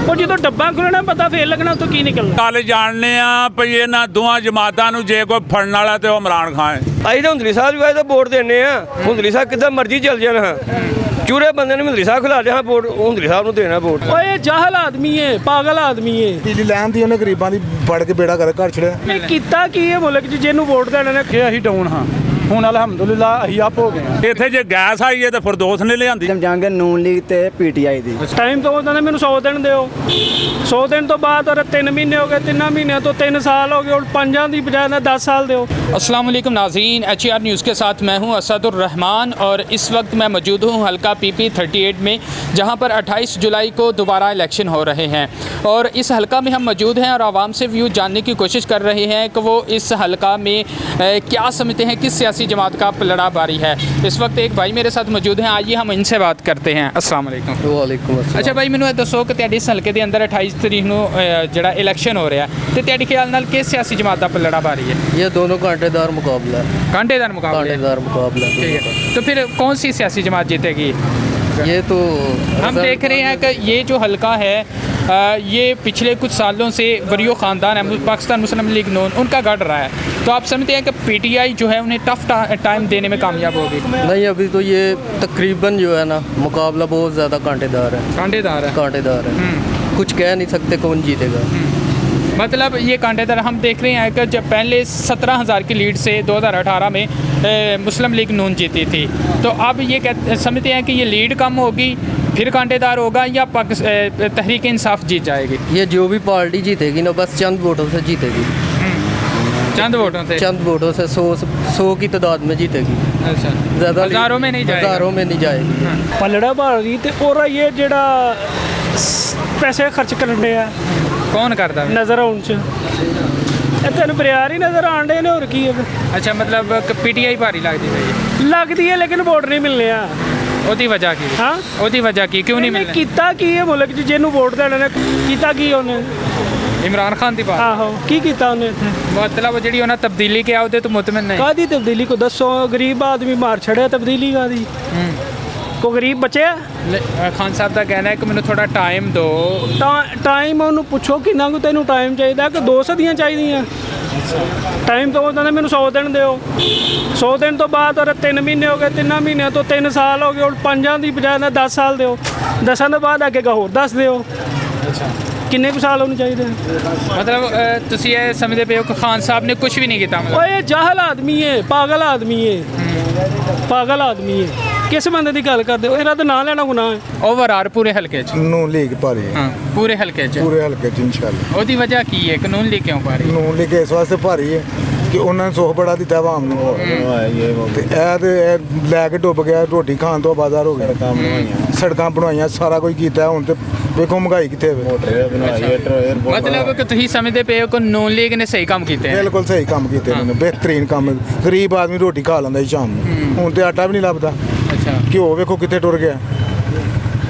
ਉਹ ਜਦੋਂ ਡੱਬਾ ਖੁੱਲਣਾ ਪਤਾ ਫੇਰ ਲੱਗਣਾ ਉੱਥੋਂ ਕੀ ਨਿਕਲਣਾ। ਗੱਲ ਜਾਣਨੇ ਆ ਭਈ ਇਹਨਾਂ ਦੋਵਾਂ ਜਮਾਤਾਂ ਨੂੰ ਜੇ ਕੋਈ ਫੜਨ ਵਾਲਾ ਤੇ ਉਹ ਇਮਰਾਨ ਖਾਨ ਹੈ। ਅਸੀਂ ਤਾਂ ਹੁੰਦਲੀ ਸਾਹਿਬ ਵੀ ਤਾਂ ਵੋਟ ਦਿੰਦੇ ਆ। ਹੁੰਦਲੀ ਸਾਹਿਬ ਕਿੱਦਾਂ ਮਰਜ਼ੀ ਚੱਲ ਜਾਣ। ਹਾਂ ਚੂਰੇ ਬੰਦੇ ਨੂੰ ਹੁੰਦਲੀ ਸਾਹਿਬ ਖਿਲਾ ਦੇ। ਹਾਂ ਵੋਟ ਹੁੰਦਲੀ ਸਾਹਿਬ ਨੂੰ ਦੇਣਾ ਵੋਟ। ਓਏ ਜਾਹਲ ਆਦਮੀ ਏ, ਪਾਗਲ ਆਦਮੀ ਏ। ਬਿਜਲੀ ਲੈਣ ਦੀ ਉਹਨੇ ਗਰੀਬਾਂ ਦੀ ਫੜ ਕੇ ਬੇੜਾ ਕਰ ਘਰ ਛੜਿਆ। ਇਹ ਕੀਤਾ ਕੀ ਹੈ ਮੁਲਕ 'ਚ ਜਿਹਨੂੰ ਵੋਟ ਦੇਣਾ ਨੇ? ਕਿ ਅਸੀਂ ਡਾਊਨ ਹਾਂ ਹੁਣ ਅਲਹਮਦੁਲਿਲਾ ਅਸੀਂ ਆਪ ਹੋ ਗਏ ਹਾਂ। ਇੱਥੇ ਜੇ ਗੈਸ ਆਈ ਹੈ ਤੇ ਫਿਰਦੌਸ ਨੇ ਲਿਆਂਦੀ। ਜੰਗ ਨੂਨ ਲੀਗ ਤੇ ਪੀਟੀਆਈ ਦੀ ਟਾਈਮ ਤੋਂ ਉਹਨਾਂ ਨੇ ਮੈਨੂੰ 100 ਦਿਨ ਦਿਓ। 100 ਦਿਨ ਤੋਂ ਬਾਅਦ और 3 महीने हो गए, 3 महीने तो 3 साल हो गए और 5 की बजाय 10 साल दो। अस्सलाम वालेकुम नाज़रीन, HAR न्यूज़ के साथ मैं हूं असदुर रहमान और इस वक्त मैं मौजूद हूं हल्का PP 38 में, जहां पर 28 जुलाई को दोबारा इलेक्शन हो रहे हैं और इस हल्का में हम मौजूद हैं और आवाम से व्यू जानने की कोशिश कर रहे हैं कि वो इस हल्का में क्या समझते हैं, किस सियासी जमात का पलड़ा बारी है। इस वक्त एक भाई मेरे साथ मौजूद हैं, आइए हम इनसे बात करते हैं। अस्सलाम वालेकुम। ਵਾਲੇਕੁਮ ਅਸਲਾਮ। अच्छा भाई, मैनू दसो कि तुहाडे इस हल्के के अंदर 28 तरीक ਨੂੰ ਜਿਹੜਾ इलेक्शन हो रहा है तो तुहाडे ख्याल नाल किस सियासी जमात का पलड़ा बारी है? ये दोनों कांटेदार मुकाबला है। कांटेदार मुकाबला है। कांटेदार मुकाबला है। ठीक है, तो फिर कौन सी सियासी जमात जीतेगी? ये तो हम देख रहे हैं कि ये जो हल्का है ये पिछले कुछ सालों से वरीयो ख़ानदान है पाकिस्तान मुस्लिम लीग नून उनका गढ़ रहा है, तो आप समझते हैं कि PTI जो है उन्हें टफ टाइम देने में कामयाब होगी? नहीं, अभी तो ये तकरीबन जो है ना मुकाबला बहुत ज़्यादा कांटेदार है। कांटेदार है। कांटेदार है, कुछ कह नहीं सकते कौन जीतेगा। मतलब ये कांटेदार हम देख रहे हैं कि जब पहले 17,000 की लीड से 2018 में मुस्लिम लीग नून जीती थी, तो अब ये समझते हैं कि ये लीड कम होगी फिर कांटेदार होगा या तहरीक इंसाफ जीत जाएगी? ये जो भी पार्टी जीतेगी ना बस चंद वोटों से जीतेगी। चंद वोटों से? चंद वोटों से 100 की तादाद में जीतेगी। अच्छा, ज़्यादा हज़ारों में नहीं जाएगी? हज़ारों में नहीं जाएगी। ਪਲੜਾ ਭਾਰੀ ਤੇ ਉਹਦਾ ਇਹ ਜਿਹੜਾ ਪੈਸੇ ਖਰਚ ਕਰਨ ਦੇ ਆ कौन करता है? ਨਜ਼ਰ ਆਉਣ ਚ ਇਹ ਤੈਨੂੰ ਬਰਿਆਰ ਹੀ ਨਜ਼ਰ ਆਣ ਦੇ ਨੇ, ਹੋਰ ਕੀ ਹੈ? अच्छा, मतलब PTI भारी लगती है? ਲੱਗਦੀ ਹੈ ਲੇਕਿਨ ਵੋਟ ਨਹੀਂ ਮਿਲਨੇ ਆ। ਉਹਦੀ ਵਜ੍ਹਾ ਕੀ? ਹਾਂ ਉਹਦੀ ਵਜ੍ਹਾ ਕੀ, ਕਿਉਂ ਨਹੀਂ ਇਹਨੇ ਮਿਲਣਾ? ਕੀਤਾ ਕੀ ਹੈ ਮੁਲਕ 'ਚ ਜਿਹਨੂੰ ਵੋਟ ਦੇਣਾ ਨੇ? ਕੀਤਾ ਕੀ ਉਹਨੇ? ਇਮਰਾਨ ਖਾਨ ਦੀ ਬਾਤ? ਆਹੋ ਕੀ ਕੀਤਾ ਉਹਨੇ ਇੱਥੇ? ਮਤਲਬ ਜਿਹੜੀ ਉਹਨਾਂ ਤਬਦੀਲੀ ਕਿਹਾ ਉਹਦੇ ਤੋਂ ਮੁਤਮਿਨ ਨਹੀਂ? ਕਾਹਦੀ ਤਬਦੀਲੀ ਕੋ ਦੱਸੋ? ਗਰੀਬ ਆਦਮੀ ਮਾਰ ਛੜਿਆ, ਤਬਦੀਲੀ ਕਾਹਦੀ? ਕੋ ਗਰੀਬ ਬਚਿਆ? ਖਾਨ ਸਾਹਿਬ ਦਾ ਕਹਿਣਾ ਹੈ ਕਿ ਮੈਨੂੰ ਥੋੜਾ ਟਾਈਮ ਦਿਓ। ਟਾਈਮ ਉਹਨੂੰ ਪੁੱਛੋ ਕਿੰਨਾ ਕੁ ਤੈਨੂੰ ਟਾਈਮ ਚਾਹੀਦਾ ਕਿ 2 ਸਦੀਆਂ ਚਾਹੀਦੀਆਂ? ਟਾਈਮ ਤੋਂ ਉਹਨਾਂ ਨੇ ਮੈਨੂੰ 100 ਦਿਨ ਦਿਓ। 100 ਦਿਨ ਤੋਂ ਬਾਅਦ और 3 ਮਹੀਨੇ ਹੋ ਗਏ, 3 ਮਹੀਨੇ ਤੋਂ 3 ਸਾਲ ਹੋ ਗਏ और 5 ਦੀ ਬਜਾਏ 10 ਸਾਲ ਦਿਓ। 10 ਤੋਂ ਬਾਅਦ ਅੱਗੇ ਹੋਰ 10 ਦਿਓ। ਕਿੰਨੇ ਕੁ ਸਾਲ ਉਹਨੂੰ ਚਾਹੀਦੇ? ਮਤਲਬ ਤੁਸੀਂ ਇਹ ਸਮਝਦੇ ਪਏ ਹੋ ਕਿ ਖਾਨ ਸਾਹਿਬ ਨੇ ਕੁਝ ਵੀ ਨਹੀਂ ਕੀਤਾ? ਮਤਲਬ ਓਏ ਜਾਹਲ ਆਦਮੀ ਏ, ਪਾਗਲ ਆਦਮੀ ਏ, ਪਾਗਲ ਆਦਮੀ ਏ। ਕਿਸ ਬੰਦੇ ਦੀ ਗੱਲ ਕਰਦੇ ਹੋ? ਇਹਦਾ ਤਾਂ ਨਾਂ ਲੈਣਾ ਗੁਨਾਹ ਹੈ। ਓਵਰਆਲ ਪੂਰੇ ਹਲਕੇ 'ਚ? ਨੂਨ ਲੀਗ ਭਾਰੀ ਹੈ। ਹਾਂ, ਪੂਰੇ ਹਲਕੇ 'ਚ? ਪੂਰੇ ਹਲਕੇ 'ਚ ਇਨਸ਼ਾਅੱਲਾ। ਉਹਦੀ ਵਜ੍ਹਾ ਕੀ ਹੈ? ਕਾਨੂੰਨ ਲਈ ਕਿਉਂ ਪਾ ਰਹੀ? ਨੂਨ ਲੀਗ ਇਸ ਵਾਸਤੇ ਭਾਰੀ ਹੈ ਕਿ ਉਹਨਾਂ ਨੇ ਸੁੱਖ ਬੜਾ ਦਿੱਤਾ ਆਵਾਮ ਨੂੰ ਤੇ ਇਹ ਲੈ ਕੇ ਡੁੱਬ ਗਿਆ। ਰੋਟੀ ਖਾਣ ਤੋਂ ਬਾਜ਼ਾਰ ਹੋ ਗਿਆ। ਸੜਕਾਂ ਬਣਵਾਈਆਂ, ਸਾਰਾ ਕੁਝ ਕੀਤਾ। ਹੁਣ ਤੇ ਵੇਖੋ ਮਹਿੰਗਾਈ ਕਿੱਥੇ ਹੈ। ਮਤਲਬ ਕਿ ਤੁਸੀਂ ਸਮਝਦੇ ਪਏ ਹੋ ਕਿ ਨੂਨ ਲੀਗ ਨੇ ਸਹੀ ਕੰਮ ਕੀਤੇ? ਬਿਲਕੁਲ ਸਹੀ ਕੰਮ ਕੀਤੇ ਉਹਨਾਂ ਨੇ, ਬਿਹਤਰੀਨ ਕੰਮ। ਗਰੀਬ ਆਦਮੀ ਰੋਟੀ ਖਾ ਲੈਂਦਾ ਸੀ ਸ਼ਾਮ ਨੂੰ, ਹੁਣ ਤੇ ਆਟਾ ਵੀ ਨਹੀਂ ਲੱਭਦਾ। ਅੱਛਾ, ਘਿਓ ਵੇਖੋ ਕਿੱਥੇ ਟੁਰ ਗਿਆ।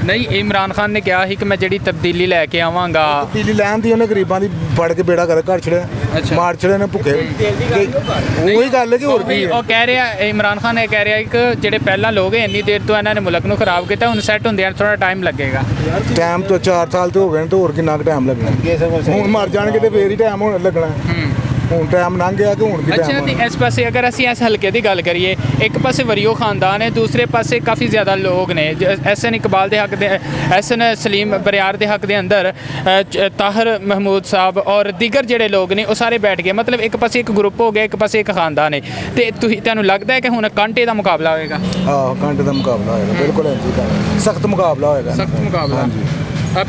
ਨਹੀਂ, ਇਮਰਾਨ ਖਾਨ ਨੇ ਕਿਹਾ ਸੀ ਕਿ ਮੈਂ ਜਿਹੜੀ ਤਬਦੀਲੀ ਲੈ ਕੇ ਆਵਾਂਗਾ। ਬਿਜਲੀ ਲੈਣ ਦੀ ਉਹਨੇ ਗਰੀਬਾਂ ਦੀ ਫੜ ਕੇ ਬੇੜਾ ਕਰ ਘਰ ਛੜਿਆ। ਅੱਛਾ। ਮਾਰ ਛੜੇ ਨੇ ਭੁੱਖੇ। ਉਹੀ ਗੱਲ ਹੈ ਕਿ ਹੋਰ ਕੀ ਹੈ। ਉਹ ਕਹਿ ਰਿਹਾ, ਇਮਰਾਨ ਖਾਨ ਇਹ ਕਹਿ ਰਿਹਾ ਕਿ ਜਿਹੜੇ ਪਹਿਲਾਂ ਲੋਕ ਹੈ ਇੰਨੀ ਦੇਰ ਤੋਂ ਇਹਨਾਂ ਨੇ ਮੁਲਕ ਨੂੰ ਖਰਾਬ ਕੀਤਾ, ਹੁਣ ਸੈੱਟ ਹੁੰਦਿਆਂ ਥੋੜਾ ਟਾਈਮ ਲੱਗੇਗਾ। ਟਾਈਮ ਤੋਂ 4 ਸਾਲ ਤੇ ਹੋ ਗਏ ਨੇ ਤੇ ਹੋਰ ਕਿੰਨਾ ਕੁ ਟਾਈਮ ਲੱਗਣਾ? ਹੁਣ ਮਰ ਜਾਣਗੇ ਤੇ ਫੇਰ ਹੀ ਟਾਈਮ ਹੋਣ ਲੱਗਣਾ। ਹੁਣ ਟਾਈਮ ਲੰਘ ਗਿਆ ਕਿ ਹੁਣ ਕੀ ਅੱਛਾ, ਟਾਈਮ? ਤੇ ਇਸ ਪਾਸੇ ਅਗਰ ਅਸੀਂ ਇਸ ਹਲਕੇ ਦੀ ਗੱਲ ਕਰੀਏ, ਇੱਕ ਪਾਸੇ ਵਰੀਓ ਖਾਨਦਾਨ ਹੈ, ਦੂਸਰੇ ਪਾਸੇ ਕਾਫੀ ਜ਼ਿਆਦਾ ਲੋਕ ਨੇ। SN ਇਕਬਾਲ ਦੇ ਹੱਕ ਦੇ, SN ਸਲੀਮ ਬਰਿਆਰ ਦੇ ਹੱਕ ਦੇ ਅੰਦਰ ਤਾਹਰ ਮਹਿਮੂਦ ਸਾਹਿਬ ਔਰ ਦੀਗਰ ਜਿਹੜੇ ਲੋਕ ਨੇ ਉਹ ਸਾਰੇ ਬੈਠ ਗਏ। ਮਤਲਬ ਇੱਕ ਪਾਸੇ ਇੱਕ ਗਰੁੱਪ ਹੋ ਗਿਆ, ਇੱਕ ਪਾਸੇ ਇੱਕ ਖਾਨਦਾਨ ਹੈ। ਤੇ ਤੁਹਾਨੂੰ ਲੱਗਦਾ ਹੈ ਕਿ ਹੁਣ ਕਾਂਟੇ ਦਾ ਮੁਕਾਬਲਾ ਹੋਏਗਾ? ਆਹ ਕਾਂਟੇ ਦਾ ਮੁਕਾਬਲਾ ਹੋਏਗਾ, ਬਿਲਕੁਲ ਇੰਝ ਸਖਤ ਮੁਕਾਬਲਾ ਹੋਏਗਾ। ਸਖਤ ਮੁਕਾਬਲਾ।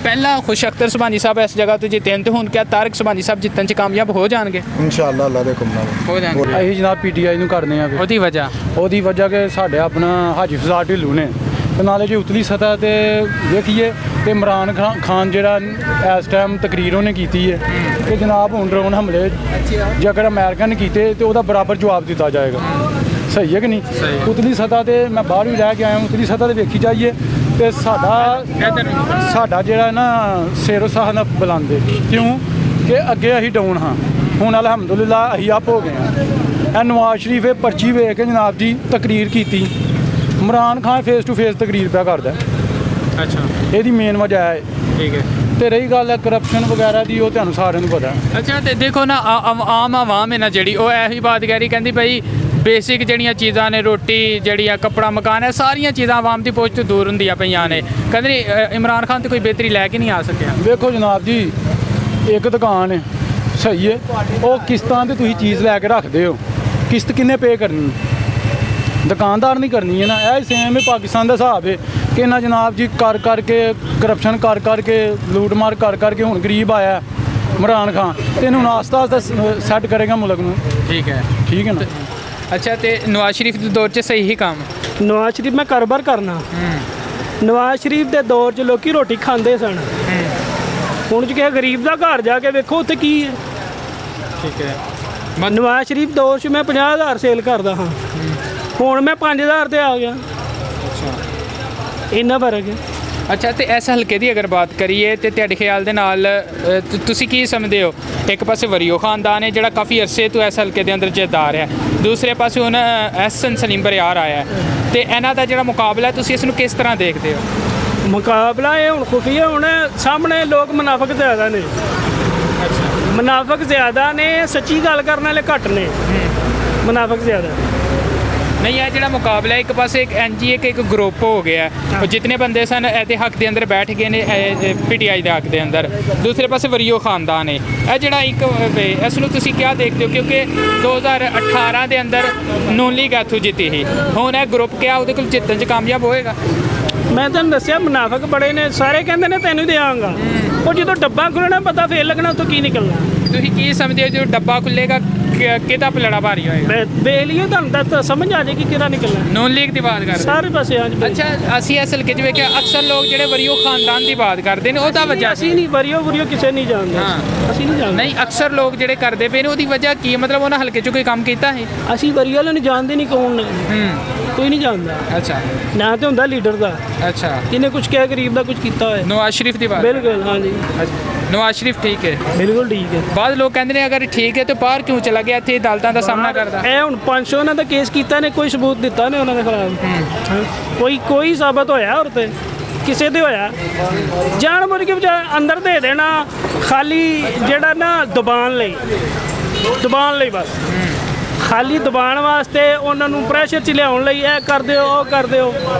ਪਹਿਲਾਂ ਖੁਸ਼ ਅਖਤਰ ਸੁਭਾਨੀ ਸਾਹਿਬ ਇਸ ਜਗ੍ਹਾ ਤੋਂ ਜਿੱਤੇ ਤੇ ਹੁਣ ਕਿਆ ਤਾਰਿਕ ਸੁਭਾਨੀ ਸਾਹਿਬ ਜਿੱਤਣ 'ਚ ਕਾਮਯਾਬ ਹੋ ਜਾਣਗੇ? ਇਨਸ਼ਾਅੱਲਾ ਅੱਲਾ ਦੇ ਹੁਕਮ ਨਾਲ ਹੋ ਜਾਣਗੇ। ਅਸੀਂ ਜਨਾਬ PTI ਨੂੰ ਕਰਨੇ ਆ। ਉਹਦੀ ਵਜ੍ਹਾ? ਉਹਦੀ ਵਜ੍ਹਾ ਕਿ ਸਾਡੇ ਆਪਣਾ ਹਾਜੀ ਫਜ਼ਾਲ ਢਿੱਲੋਂ ਨੇ, ਤੇ ਨਾਲੇ ਜੇ ਉਤਲੀ ਸਤਹ ਤੇ ਵੇਖੀਏ ਤੇ ਇਮਰਾਨ ਖਾਨ ਜਿਹੜਾ ਇਸ ਟਾਈਮ ਤਕਰੀਰ ਉਹਨੇ ਕੀਤੀ ਹੈ ਕਿ ਜਨਾਬ ਹੁਣ ਡਰੋਨ ਹਮਲੇ ਜੇਕਰ ਅਮਰੀਕਾ ਨੇ ਕੀਤੇ ਤੇ ਉਹਦਾ ਬਰਾਬਰ ਜਵਾਬ ਦਿੱਤਾ ਜਾਏਗਾ। ਸਹੀ ਹੈ ਕਿ ਨਹੀਂ? ਉਤਲੀ ਸਤਹ ਤੇ ਮੈਂ ਬਾਹਰ ਵੀ ਰਹਿ ਕੇ ਆਇਆ, ਉਤਲੀ ਸਤਹ ਤੇ ਵੇਖੀ ਜਾਈਏ ਤੇ ਸਾਡਾ ਜਿਹੜਾ ਨਾ ਸੇਰੋ ਸਾਹ ਨਾ ਬੁਲਾਉਂਦੇ ਕਿਉਂ ਕਿ ਅੱਗੇ ਅਸੀਂ ਡਾਊਨ ਹਾਂ, ਹੁਣ ਅਲਹਮਦੁਲਿਲਾ ਅਸੀਂ ਆਪ ਹੋ ਗਏ ਹਾਂ। ਇਹ ਨਵਾਜ਼ ਸ਼ਰੀਫ ਇਹ ਪਰਚੀ ਵੇਖ ਕੇ ਜਨਾਬ ਜੀ ਤਕਰੀਰ ਕੀਤੀ, Imran Khan face to face ਤਕਰੀਰ ਪਿਆ ਕਰਦਾ। ਅੱਛਾ, ਇਹਦੀ ਮੇਨ ਵਜ੍ਹਾ ਹੈ ਠੀਕ ਹੈ। ਤੇ ਰਹੀ ਗੱਲ ਕਰਪਸ਼ਨ ਵਗੈਰਾ ਦੀ, ਉਹ ਤੁਹਾਨੂੰ ਸਾਰਿਆਂ ਨੂੰ ਪਤਾ ਹੈ। ਅੱਛਾ ਤੇ ਦੇਖੋ ਨਾ ਆਮ ਆਵਾਮ ਹੈ ਨਾ ਜਿਹੜੀ, ਉਹ ਇਹੀ ਬਾਤ ਕਹਿ ਰਹੀ, ਕਹਿੰਦੀ ਭਾਈ ਬੇਸਿਕ ਜਿਹੜੀਆਂ ਚੀਜ਼ਾਂ ਨੇ, ਰੋਟੀ ਜਿਹੜੀ ਆ, ਕੱਪੜਾ ਮਕਾਨ ਹੈ, ਸਾਰੀਆਂ ਚੀਜ਼ਾਂ ਆਵਾਮ ਦੀ ਪਹੁੰਚ ਤੋਂ ਦੂਰ ਹੁੰਦੀਆਂ ਪਈਆਂ ਨੇ। ਕਹਿੰਦੇ ਇਮਰਾਨ ਖਾਨ ਤੇ ਕੋਈ ਬਿਹਤਰੀ ਲੈ ਕੇ ਨਹੀਂ ਆ ਸਕਿਆ। ਵੇਖੋ ਜਨਾਬ ਜੀ, ਇੱਕ ਦੁਕਾਨ ਹੈ ਸਹੀ ਹੈ, ਉਹ ਕਿਸ਼ਤਾਂ ਤੇ ਤੁਸੀਂ ਚੀਜ਼ ਲੈ ਕੇ ਰੱਖਦੇ ਹੋ, ਕਿਸ਼ਤ ਕਿੰਨੇ ਪੇ ਕਰਨੀ? ਦੁਕਾਨਦਾਰ ਨਹੀਂ ਕਰਨੀ ਹੈ ਨਾ। ਇਹ ਸੇਮ ਹੈ ਪਾਕਿਸਤਾਨ ਦਾ ਹਿਸਾਬ ਹੈ ਕਿ ਨਾ ਜਨਾਬ ਜੀ, ਕਰ ਕਰਕੇ ਕਰਪਸ਼ਨ ਕਰ ਕਰਕੇ ਲੂਟ ਮਾਰ ਕਰ ਕਰਕੇ ਹੁਣ ਗਰੀਬ ਆਇਆ ਇਮਰਾਨ ਖਾਨ, ਤੇ ਇਹਨੂੰ ਆਸਤਾ ਆਸਤਾ ਸੈੱਟ ਕਰੇਗਾ ਮੁਲਕ ਨੂੰ। ਠੀਕ ਹੈ ਨਾ। ਅੱਛਾ ਤੇ ਨਵਾਜ਼ ਸ਼ਰੀਫ ਦੇ ਦੌਰ 'ਚ ਸਹੀ ਹੀ ਕੰਮ? ਨਵਾਜ਼ ਸ਼ਰੀਫ ਮੈਂ ਕਾਰੋਬਾਰ ਕਰਨਾ। ਨਵਾਜ਼ ਸ਼ਰੀਫ ਦੇ ਦੌਰ 'ਚ ਲੋਕੀ ਰੋਟੀ ਖਾਂਦੇ ਸਨ। ਹੁਣ ਜੇ ਕਿਸੇ ਗਰੀਬ ਦਾ ਘਰ ਜਾ ਕੇ ਵੇਖੋ ਉੱਥੇ ਕੀ ਹੈ। ਠੀਕ ਹੈ। ਨਵਾਜ਼ ਸ਼ਰੀਫ ਦੌਰ 'ਚ ਮੈਂ 50,000 ਸੇਲ ਕਰਦਾ ਹਾਂ, ਹੁਣ ਮੈਂ 5,000 ਤੇ ਆ ਗਿਆ। ਇੰਨਾ ਫਰਕ ਹੈ। ਅੱਛਾ ਤੇ ਇਸ ਹਲਕੇ ਦੀ ਅਗਰ ਬਾਤ ਕਰੀਏ ਤੇ ਤੁਹਾਡੇ ਖਿਆਲ ਦੇ ਨਾਲ ਤੁਸੀਂ ਕੀ ਸਮਝਦੇ ਹੋ? ਇੱਕ ਪਾਸੇ ਵਰੀਓ ਖਾਨਦਾਨ ਹੈ ਜਿਹੜਾ ਕਾਫੀ ਅਰਸੇ ਤੋਂ ਇਸ ਹਲਕੇ ਦੇ ਅੰਦਰ ਜਥੇਦਾਰ ਹੈ, ਦੂਸਰੇ ਪਾਸੇ ਹੁਣ ਐਸਨ ਸਲੀਮ ਬਰਿਆਰ ਆਇਆ ਹੈ, ਤੇ ਇਹਨਾਂ ਦਾ ਜਿਹੜਾ ਮੁਕਾਬਲਾ ਹੈ ਤੁਸੀਂ ਇਸ ਨੂੰ ਕਿਸ ਤਰ੍ਹਾਂ ਦੇਖਦੇ ਹੋ? ਮੁਕਾਬਲਾ ਇਹ ਹੁਣ ਖੁਫੀਆ, ਹੁਣ ਸਾਹਮਣੇ ਲੋਕ ਮੁਨਾਫਿਕ ਜ਼ਿਆਦਾ ਨੇ। ਮੁਨਾਫਿਕ ਜ਼ਿਆਦਾ ਨੇ, ਸੱਚੀ ਗੱਲ ਕਰਨ ਵਾਲੇ ਘੱਟ ਨੇ। ਮੁਨਾਫਿਕ ਜ਼ਿਆਦਾ ਨਹੀਂ, ਇਹ ਜਿਹੜਾ ਮੁਕਾਬਲਾ ਇੱਕ ਪਾਸੇ ਇੱਕ ਐਨਜੀਏ ਇੱਕ ਗਰੁੱਪ ਹੋ ਗਿਆ, ਉਹ ਜਿਤਨੇ ਬੰਦੇ ਸਨ ਇਹਦੇ ਹੱਕ ਦੇ ਅੰਦਰ ਬੈਠ ਗਏ ਨੇ ਪੀਟੀਆਈ ਦੇ ਹੱਕ ਦੇ ਅੰਦਰ, ਦੂਸਰੇ ਪਾਸੇ ਵਰੀਓ ਖਾਨਦਾਨ ਹੈ। ਇਹ ਜਿਹੜਾ ਇੱਕ ਇਸ ਨੂੰ ਤੁਸੀਂ ਕਿਆ ਦੇਖਦੇ ਹੋ? ਕਿਉਂਕਿ 2018 ਦੇ ਅੰਦਰ ਨੂਨ ਲੀਗ ਇੱਥੋਂ ਜਿੱਤੀ ਸੀ, ਹੁਣ ਇਹ ਗਰੁੱਪ ਕਿਆ ਉਹਦੇ ਕੋਲ ਜਿੱਤਣ 'ਚ ਕਾਮਯਾਬ ਹੋਏਗਾ? ਮੈਂ ਤੁਹਾਨੂੰ ਦੱਸਿਆ ਮੁਨਾਫਿਕ ਬੜੇ ਨੇ, ਸਾਰੇ ਕਹਿੰਦੇ ਨੇ ਤੈਨੂੰ ਦਿਆਂਗਾ, ਉਹ ਜਦੋਂ ਡੱਬਾ ਖੁੱਲਣਾ ਪਤਾ ਫੇਰ ਲੱਗਣਾ ਉੱਥੋਂ ਕੀ ਨਿਕਲਣਾ। ਤੁਸੀਂ ਕੀ ਸਮਝਦੇ ਹੋ ਜਦੋਂ ਡੱਬਾ ਖੁੱਲੇਗਾ ਕਿਹਦਾ ਪਲੜਾ ਭਾਰੀ ਹੋਏਗਾ? ਮੈਂ ਵੇਖ ਲਈਏ, ਤੁਹਾਨੂੰ ਤਾਂ ਸਮਝ ਆ ਜਾਏਗੀ ਕਿਹੜਾ ਨਿਕਲਣਾ। ਨੂਨ ਲੀਗ ਦੀ ਬਾਤ ਕਰਦੇ ਸਾਰੇ ਪਾਸੇ ਹਾਂਜੀ। ਅੱਛਾ, ਅਸੀਂ ਇਸ ਹਲਕੇ 'ਚ ਵੇਖਿਆ ਅਕਸਰ ਲੋਕ ਜਿਹੜੇ ਵਰੀਓ ਖਾਨਦਾਨ ਦੀ ਬਾਤ ਕਰਦੇ ਨੇ, ਉਹਦਾ ਵਜ੍ਹਾ ਅਸੀਂ ਨਹੀਂ ਵਰੀਓ ਕਿਸੇ ਨਹੀਂ ਜਾਣਦੇ। ਅਸੀਂ ਨਹੀਂ ਜਾਣਦੇ। ਨਹੀਂ, ਅਕਸਰ ਲੋਕ ਜਿਹੜੇ ਕਰਦੇ ਪਏ ਨੇ ਉਹਦੀ ਵਜ੍ਹਾ ਕੀ? ਮਤਲਬ ਉਹਨਾਂ ਹਲਕੇ 'ਚ ਕੋਈ ਕੰਮ ਕੀਤਾ ਹੈ? ਅਸੀਂ ਵਰੀਓ ਵਾਲੇ ਨੂੰ ਜਾਣਦੇ ਨਹੀਂ, ਕੌਣ ਨੇ, ਕੋਈ ਨਹੀਂ ਜਾਣਦਾ। ਅੱਛਾ, ਨਾ ਤੇ ਹੁੰਦਾ ਲੀਡਰ ਦਾ, ਅੱਛਾ, ਇਹਨੇ ਕੁਝ ਕਿਹਾ ਗਰੀਬ ਦਾ ਕੁਝ ਕੀਤਾ ਹੋਇਆ। ਨਵਾਜ਼ ਸ਼ਰੀਫ ਦੀ ਬਾਤ? ਬਿਲਕੁਲ ਹਾਂਜੀ, ਨਵਾਜ਼ ਸ਼ਰੀਫ ਠੀਕ ਹੈ, ਬਿਲਕੁਲ ਠੀਕ ਹੈ। ਬਾਅਦ ਲੋਕ ਕਹਿੰਦੇ ਨੇ ਅਗਰ ਠੀਕ ਹੈ ਤਾਂ ਬਾਹਰ ਕਿਉਂ ਚਲਾ ਗਿਆ, ਇੱਥੇ ਅਦਾਲਤਾਂ ਦਾ ਸਾਹਮਣਾ ਕਰਦਾ? ਇਹ ਹੁਣ 500 ਉਹਨਾਂ ਦਾ ਕੇਸ ਕੀਤਾ ਨੇ, ਕੋਈ ਸਬੂਤ ਦਿੱਤਾ ਨੇ ਉਹਨਾਂ ਦੇ ਖਿਲਾਫ? ਕੋਈ ਸਾਬਤ ਹੋਇਆ ਔਰ ਤੇ ਕਿਸੇ ਦੇ ਹੋਇਆ? ਜਾਣ ਬੁੱਝ ਕੇ ਅੰਦਰ ਦੇ ਦੇਣਾ, ਖਾਲੀ ਜਿਹੜਾ ਨਾ ਦਬਾਉਣ ਲਈ ਬਸ, ਖਾਲੀ ਦਬਾਉਣ ਵਾਸਤੇ, ਉਹਨਾਂ ਨੂੰ ਪ੍ਰੈਸ਼ਰ 'ਚ ਲਿਆਉਣ ਲਈ ਇਹ ਕਰ ਦਿਓ ਉਹ ਕਰ ਦਿਓ।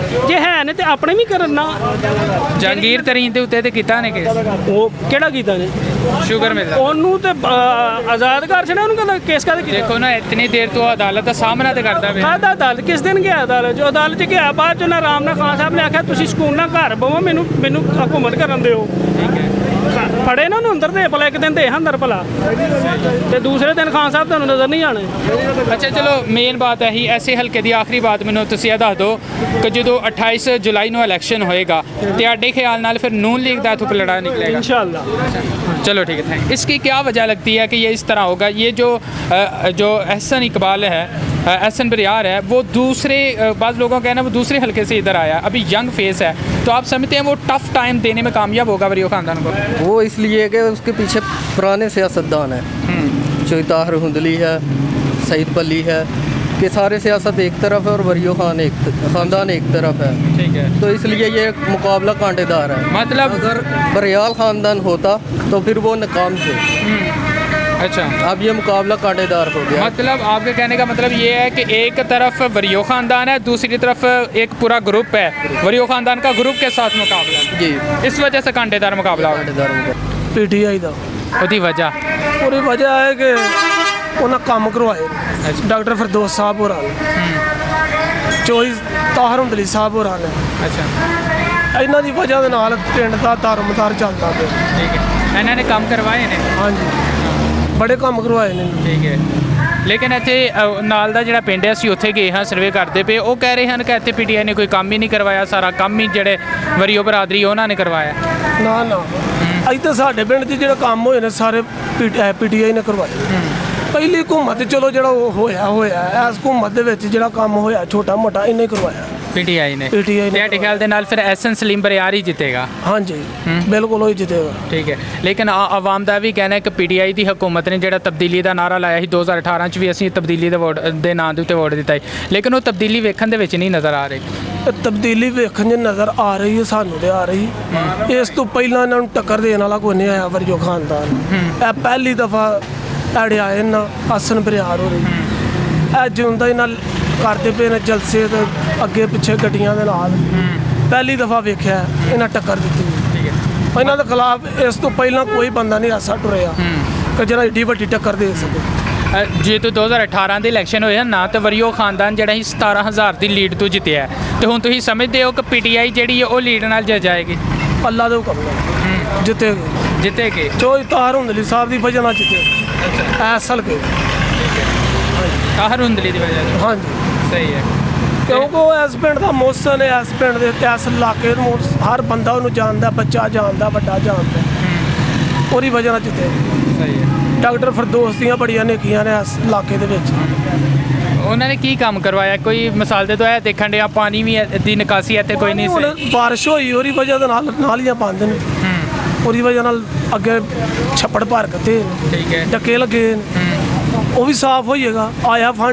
ਜੇ ਹੈ ਨੇ ਤੇ ਆਪਣੇ ਵੀ ਕਰਨ ਨਾ। ਜਹਾਂਗੀਰ ਤਰੀਨ ਦੇ ਉੱਤੇ ਤੇ ਕੀਤਾ ਨੇ ਕੇਸ? ਉਹ ਕਿਹੜਾ ਕੀਤਾ ਨੇ? ਸ਼ੂਗਰ ਮਿਲ ਉਹਨੂੰ ਤੇ ਆਜ਼ਾਦ ਕਰ ਛੱਡਿਆ, ਉਹਨੂੰ ਕਹਿੰਦਾ ਕੇਸ ਕਾਹਦੇ ਕੀਤਾ? ਦੇਖੋ ਨਾ, ਇਤਨੀ ਦੇਰ ਤੋਂ ਅਦਾਲਤ ਦਾ ਸਾਹਮਣਾ ਤੇ ਕਰਦਾ ਪਿਆ। ਕਾਹਦਾ ਅਦਾਲਤ? ਕਿਸ ਦਿਨ ਗਿਆ ਅਦਾਲਤ? ਜੋ ਅਦਾਲਤ 'ਚ ਗਿਆ, ਬਾਅਦ 'ਚ ਨਾ ਆਰਾਮ ਨਾਲ ਖਾਨ ਸਾਹਿਬ ਨੇ ਆਖਿਆ ਤੁਸੀਂ ਸਕੂਨ ਨਾਲ ਘਰ ਬਵੋ, ਮੈਨੂੰ ਹਕੂਮਤ ਕਰਨ ਦਿਓ। ਫੜੇ ਨਾ ਉਹਨੂੰ ਅੰਦਰ ਦੇ ਭਲਾ, ਇੱਕ ਦਿਨ ਦੇ ਅੰਦਰ ਭਲਾ, ਤੇ ਦੂਸਰੇ ਦਿਨ ਖਾਨ ਸਾਹਿਬ ਤੁਹਾਨੂੰ ਨਜ਼ਰ ਨਹੀਂ ਆਣੇ। ਅੱਛਾ ਚਲੋ, ਮੇਨ ਬਾਤ ਇਹੀ, ਐਸੇ ਹਲਕੇ ਦੀ ਆਖਰੀ ਬਾਤ ਮੈਨੂੰ ਤੁਸੀਂ ਇਹ ਦੱਸ ਦਿਓ ਕਿ ਜਦੋਂ 28 ਜੁਲਾਈ ਨੂੰ ਇਲੈਕਸ਼ਨ ਹੋਏਗਾ, ਤੁਹਾਡੇ ਖਿਆਲ ਨਾਲ ਫਿਰ ਨੂਨ ਲੀग ਦਾ ਇੱਥੋਂ ਪਲੜਾ निकलेगा इंशाल्लाह? चलो ठीक है, थैंक। इसकी क्या वजह लगती है कि ये इस तरह होगा? ये जो एहसन इकबाल है, एहसन बरियार है, वो दूसरे बाज़ लोगों का कहना वो दूसरे हल्के से इधर आया, अभी यंग फेस है, तो आप समझते हैं वो टफ टाइम देने में कामयाब होगा वरीयो ख़ानदान को? वो इसलिए कि उसके पीछे पुराने सियासतदान हैं, जो ताहिर हुंदली है, सईद पली है, कि सारे सियासत एक तरफ है और वरीयो ख़ानदान एक तरफ है। ठीक है, तो इसलिए ये मुकाबला कांटेदार है। मतलब अगर बरियाल ख़ानदान होता तो फिर वो नाकाम थे। अच्छा, अब ये मुकाबला कांटेदार हो गया। मतलब आपके कहने का मतलब ये है कि एक तरफ वरीयो ख़ानदान है, दूसरी तरफ एक पूरा ग्रुप है, वरीयो ख़ानदान का ग्रुप के साथ मुकाबला, जी, इस वजह से कांटेदार मुकाबला होगा। कांटेदार हो गया। ਪੀਟੀਆਈ ਦਾ ਉਹਦੀ ਵਜ੍ਹਾ? ਉਹਦੀ ਵਜ੍ਹਾ ਹੈ ਕਿ ਉਹਨਾਂ ਕੰਮ ਕਰਵਾਏ ਡਾਕਟਰ ਫਿਰਦੌਸ ਸਾਹਿਬ ਹੋਰਾਂ ਨੇ, ਚੋਈ ਤਾਹਿਰ ਹੁੰਦਲੀ ਸਾਹਿਬ ਹੋਰਾਂ ਨੇ। ਅੱਛਾ, ਇਹਨਾਂ ਦੀ ਵਜ੍ਹਾ ਦੇ ਨਾਲ ਪਿੰਡ ਦਾ ਧਰਮਦਾਰ ਚੱਲਦਾ ਪਿਆ। ਠੀਕ ਹੈ, ਇਹਨਾਂ ਨੇ ਕੰਮ ਕਰਵਾਏ ਨੇ? ਹਾਂਜੀ, ਬੜੇ ਕੰਮ ਕਰਵਾਏ ਨੇ। ਠੀਕ ਹੈ, ਲੇਕਿਨ ਇੱਥੇ ਨਾਲ ਦਾ ਜਿਹੜਾ ਪਿੰਡ ਹੈ, ਅਸੀਂ ਉੱਥੇ ਗਏ ਹਾਂ, ਸਰਵੇ ਕਰਦੇ ਪਏ, ਉਹ ਕਹਿ ਰਹੇ ਹਨ ਕਿ ਇੱਥੇ ਪੀਟੀਆਈ ਨੇ ਕੋਈ ਕੰਮ ਹੀ ਨਹੀਂ ਕਰਵਾਇਆ, ਸਾਰਾ ਕੰਮ ਹੀ ਜਿਹੜੇ ਵਰੀਓ ਬਰਾਦਰੀ ਉਹਨਾਂ ਨੇ ਕਰਵਾਇਆ। ਨਾ ਨਾ, ਇੱਥੇ ਸਾਡੇ ਪਿੰਡ 'ਚ ਜਿਹੜੇ ਕੰਮ ਹੋਏ ਨੇ ਸਾਰੇ ਪੀਟੀਆਈ ਨੇ ਕਰਵਾਏ। ਪਹਿਲੀ ਹਕੂਮਤ ਚਲੋ ਜਿਹੜਾ ਉਹ ਹੋਇਆ ਇਸ ਹਕੂਮਤ ਦੇ ਵਿੱਚ ਜਿਹੜਾ ਕੰਮ ਹੋਇਆ ਛੋਟਾ ਮੋਟਾ ਇਹਨੇ ਕਰਵਾਇਆ, ਪੀਟੀਆਈ ਨੇ। ਪੀਟੀਆਈ ਨੇ। ਤੁਹਾਡੇ ਖਿਆਲ ਦੇ ਨਾਲ ਫਿਰ ਐਸਨ ਸਲੀਮ ਬਰਿਆਰ ਹੀ ਜਿੱਤੇਗਾ? ਹਾਂਜੀ, ਬਿਲਕੁਲ ਉਹ ਹੀ ਜਿੱਤੇਗਾ। ਠੀਕ ਹੈ, ਲੇਕਿਨ ਆਵਾਮ ਦਾ ਵੀ ਕਹਿਣਾ ਹੈ ਕਿ ਪੀਟੀਆਈ ਦੀ ਹਕੂਮਤ ਨੇ ਜਿਹੜਾ ਤਬਦੀਲੀ ਦਾ ਨਾਰਾ ਲਾਇਆ ਸੀ 2018 'ਚ ਵੀ, ਅਸੀਂ ਤਬਦੀਲੀ ਦੇ ਨਾਂ ਦੇ ਉੱਤੇ ਵੋਟ ਦਿੱਤਾ ਸੀ, ਲੇਕਿਨ ਉਹ ਤਬਦੀਲੀ ਵੇਖਣ ਦੇ ਵਿੱਚ ਨਹੀਂ ਨਜ਼ਰ ਆ ਰਹੀ। ਇਹ ਤਬਦੀਲੀ ਵੇਖਣ 'ਚ ਨਜ਼ਰ ਆ ਰਹੀ ਹੈ, ਸਾਨੂੰ ਤੇ ਆ ਰਹੀ। ਇਸ ਤੋਂ ਪਹਿਲਾਂ ਇਹਨਾਂ ਨੂੰ ਟੱਕਰ ਦੇਣ ਵਾਲਾ ਕੋਈ ਨਹੀਂ ਆਇਆ ਵਰਜੋ ਖਾਨਦਾਨ। ਇਹ ਪਹਿਲੀ ਦਫਾ ਐੜੇ ਆਏ ਨਾ ਆਸਨ ਬਰਿਆਰ ਹੋ ਰਹੀ। ਇਹ ਜਿਉਂਦਾ ਹੀ ਨਾਲ ਕਰਦੇ ਪਏ ਨੇ ਜਲਸੇ ਤੇ ਅੱਗੇ ਪਿੱਛੇ ਗੱਡੀਆਂ ਦੇ ਨਾਲ। ਪਹਿਲੀ ਦਫਾ ਵੇਖਿਆ ਇਹਨਾਂ ਟੱਕਰ ਦਿੱਤੀ। ਇਹਨਾਂ ਦੇ ਖਿਲਾਫ ਇਸ ਤੋਂ ਪਹਿਲਾਂ ਕੋਈ ਬੰਦਾ ਨਹੀਂ ਐਸਾ ਟੁਰਿਆ ਕਿ ਜਿਹੜਾ ਏਡੀ ਵੱਡੀ ਟੱਕਰ ਦੇ ਸਕੇ। ਜੇ ਤੋਂ 2018 ਦੇ ਇਲੈਕਸ਼ਨ ਹੋਏ ਨਾ ਤੇ ਵਰੀਓ ਖਾਨਦਾਨ ਜਿਹੜਾ ਸੀ 17,000 ਦੀ ਲੀਡ ਤੋਂ ਜਿੱਤਿਆ ਤੇ ਹੁਣ ਤੁਸੀਂ ਸਮਝਦੇ ਹੋ ਕਿ ਪੀਟੀਆਈ ਜਿਹੜੀ ਹੈ ਉਹ ਲੀਡ ਨਾਲ ਜਿੱਤ ਜਾਏਗੀ? ਅੱਲਾ ਦੇ ਹੁਕਮ ਨਾਲ ਜਿੱਤੇਗੇ। ਚੋਈ ਤਾਹਰ ਹੁੰਦਲੀ ਸਾਹਿਬ ਦੀ ਵਜ੍ਹਾ ਨਾਲ ਜਿੱਤੇ ਐਸਲ ਕੇ। ਤਾਹਰ ਹੁੰਦਲੀ ਦੀ ਵਜ੍ਹਾ ਨਾਲ? ਹਾਂਜੀ ਸਹੀ ਹੈ, ਕਿਉਂਕਿ ਉਹ ਇਸ ਪਿੰਡ ਦਾ ਮੋਸਨ ਹੈ। ਇਸ ਪਿੰਡ ਦੇ ਇਸ ਇਲਾਕੇ ਨੂੰ ਹਰ ਬੰਦਾ ਉਹਨੂੰ ਜਾਣਦਾ, ਬੱਚਾ ਜਾਣਦਾ, ਵੱਡਾ ਜਾਣਦਾ। ਉਹਦੀ ਵਜ੍ਹਾ ਨਾਲ ਜਿੱਤੇ। ਸਹੀ ਹੈ। ਡਾਕਟਰ ਫਿਰਦੌਸ ਦੀਆਂ ਬੜੀਆਂ ਨੇਕੀਆਂ ਨੇ ਇਸ ਇਲਾਕੇ ਦੇ ਵਿੱਚ। ਉਹਨਾਂ ਨੇ ਕੀ ਕੰਮ ਕਰਵਾਇਆ? ਕੋਈ ਮਿਸਾਲ ਦੇ ਤੋਂ ਇਹ ਦੇਖਣ ਡਿਆ ਪਾਣੀ ਵੀ ਦੀ ਨਿਕਾਸੀ ਇੱਥੇ ਕੋਈ ਨਹੀਂ ਹੁਣ ਸੀ। ਬਾਰਿਸ਼ ਹੋਈ ਉਹਦੀ ਵਜ੍ਹਾ ਦੇ ਨਾਲ ਨਾਲੀਆਂ ਬੰਦ ਨੇ। ਉਹਦੀ ਵਜ੍ਹਾ ਨਾਲ ਅੱਗੇ ਛੱਪੜ ਭਰ ਕੇ ਠੀਕ ਹੈ। ਡੱਕੇ ਲੱਗੇ ਨੇ। ਉਹ ਵੀ ਸਾਫ਼ ਹੋਈਏਗਾ। ਆਇਆ ਫੰਡ